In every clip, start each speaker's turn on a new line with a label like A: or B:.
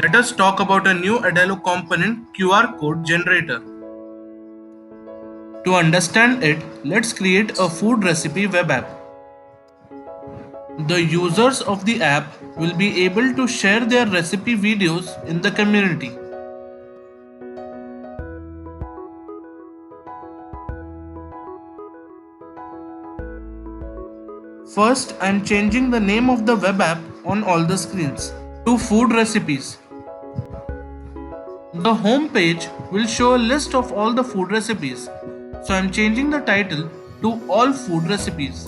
A: Let us talk about a new Adalo component, QR code generator. To understand it, let's create a food recipe web app. The users of the app will be able to share their recipe videos in the community. First, I am changing the name of the web app on all the screens to food recipes. The home page will show a list of all the food recipes. So I am changing the title to all food recipes.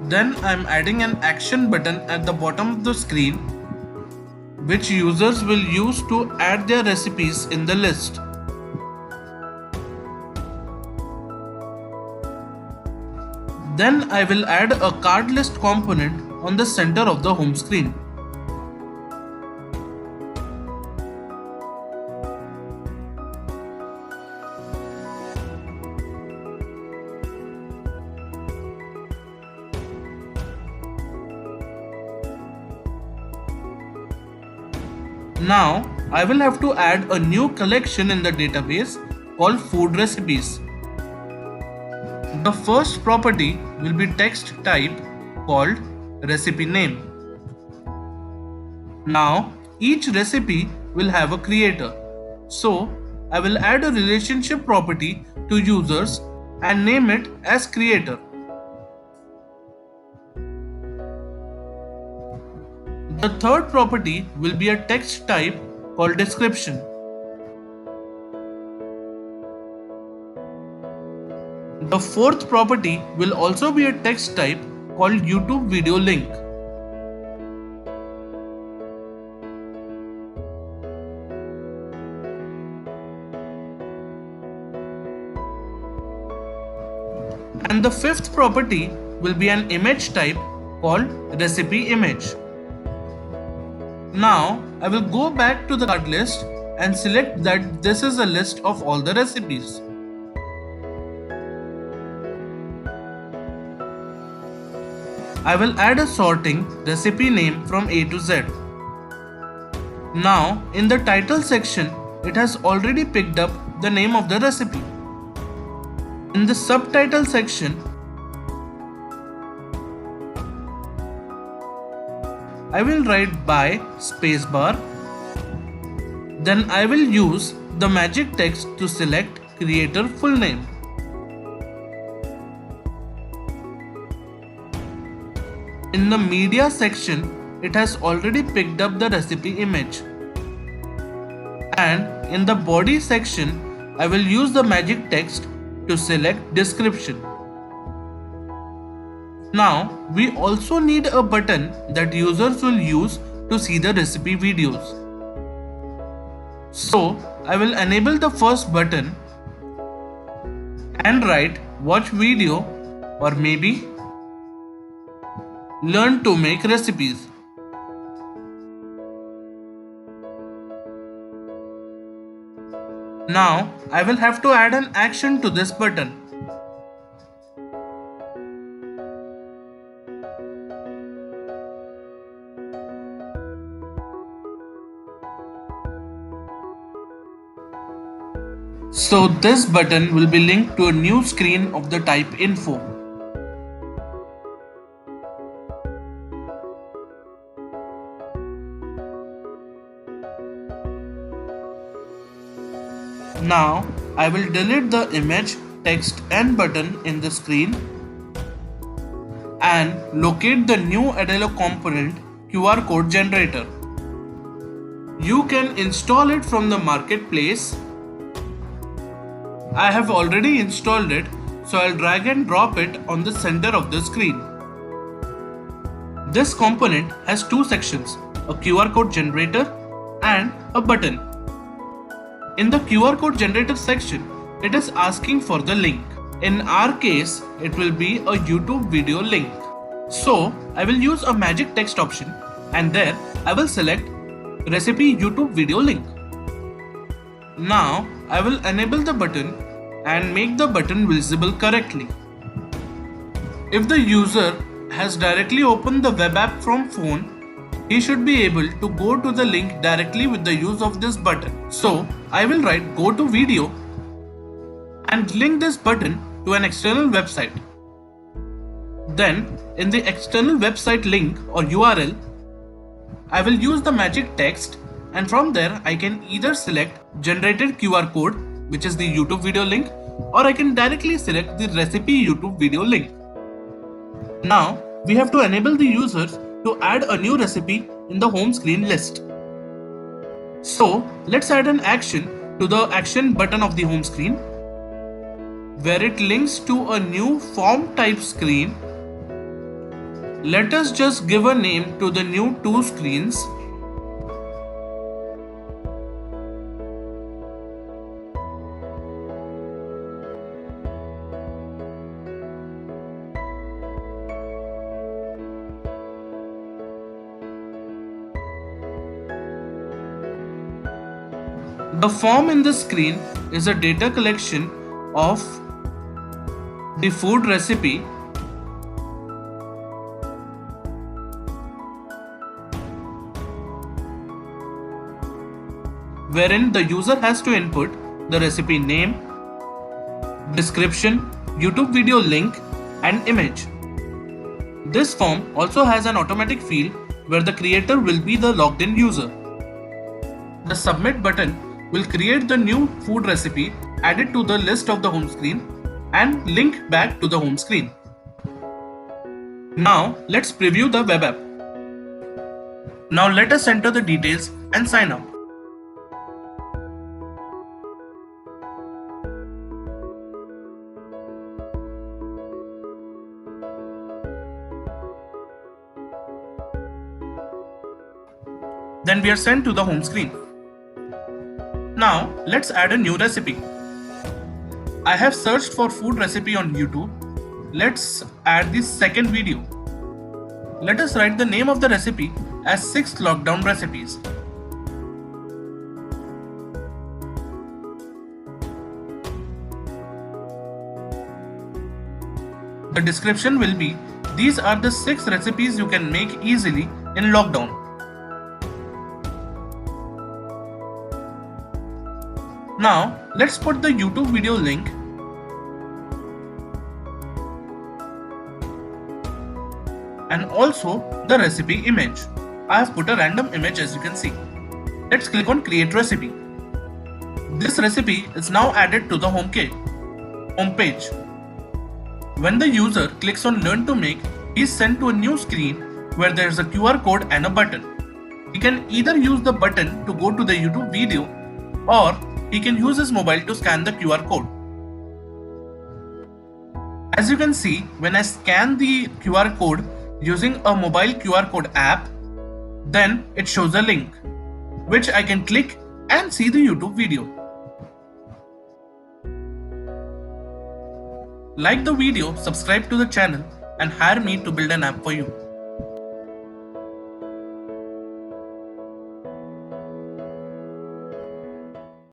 A: Then I am adding an action button at the bottom of the screen which users will use to add their recipes in the list. Then I will add a card list component on the center of the home screen. Now I will have to add a new collection in the database called food recipes. The first property will be text type called recipe name. Now each recipe will have a creator. So I will add a relationship property to users and name it as creator. The third property will be a text type called description. The fourth property will also be a text type called YouTube video link. And the fifth property will be an image type called recipe image. Now I will go back to the card list and select that this is a list of all the recipes. I will add a sorting recipe name from A to Z. Now in the title section it has already picked up the name of the recipe. In the subtitle section I will write by spacebar. Then I will use the magic text to select creator full name. In the media section, it has already picked up the recipe image. And in the body section, I will use the magic text to select description. Now, we also need a button that users will use to see the recipe videos. So, I will enable the first button and write watch video or maybe learn to make recipes. Now, I will have to add an action to this button. So this button will be linked to a new screen of the type info. Now I will delete the image, text and button in the screen and locate the new Adalo component QR code generator. You can install it from the marketplace. I have already installed it, so I'll drag and drop it on the center of the screen. This component has two sections, a QR code generator and a button. In the QR code generator section, it is asking for the link. In our case, it will be a YouTube video link. So I will use a magic text option and there I will select recipe YouTube video link. Now I will enable the button and make the button visible correctly. If the user has directly opened the web app from phone, he should be able to go to the link directly with the use of this button. So I will write go to video and link this button to an external website. Then in the external website link or URL, I will use the magic text, and from there I can either select generated QR code, which is the YouTube video link, or I can directly select the recipe YouTube video link. Now we have to enable the users to add a new recipe in the home screen list. So let's add an action to the action button of the home screen, where it links to a new form type screen. Let us just give a name to the new two screens. The form in the screen is a data collection of the food recipe, wherein the user has to input the recipe name, description, YouTube video link, and image. This form also has an automatic field where the creator will be the logged in user. The submit button will create the new food recipe, add it to the list of the home screen, and link back to the home screen. Now let's preview the web app. Now let us enter the details and sign up. Then we are sent to the home screen. Now let's add a new recipe. I have searched for food recipe on YouTube. Let's add the second video. Let us write the name of the recipe as 6 lockdown recipes. The description will be, these are the 6 recipes you can make easily in lockdown. Now let's put the YouTube video link and also the recipe image. I have put a random image, as you can see. Let's click on create recipe. This recipe is now added to the home page. When the user clicks on learn to make, he is sent to a new screen where there is a QR code and a button. He can either use the button to go to the YouTube video, or he can use his mobile to scan the QR code. As you can see, when I scan the QR code using a mobile QR code app, then it shows a link, which I can click and see the YouTube video. Like the video, subscribe to the channel, and hire me to build an app for you.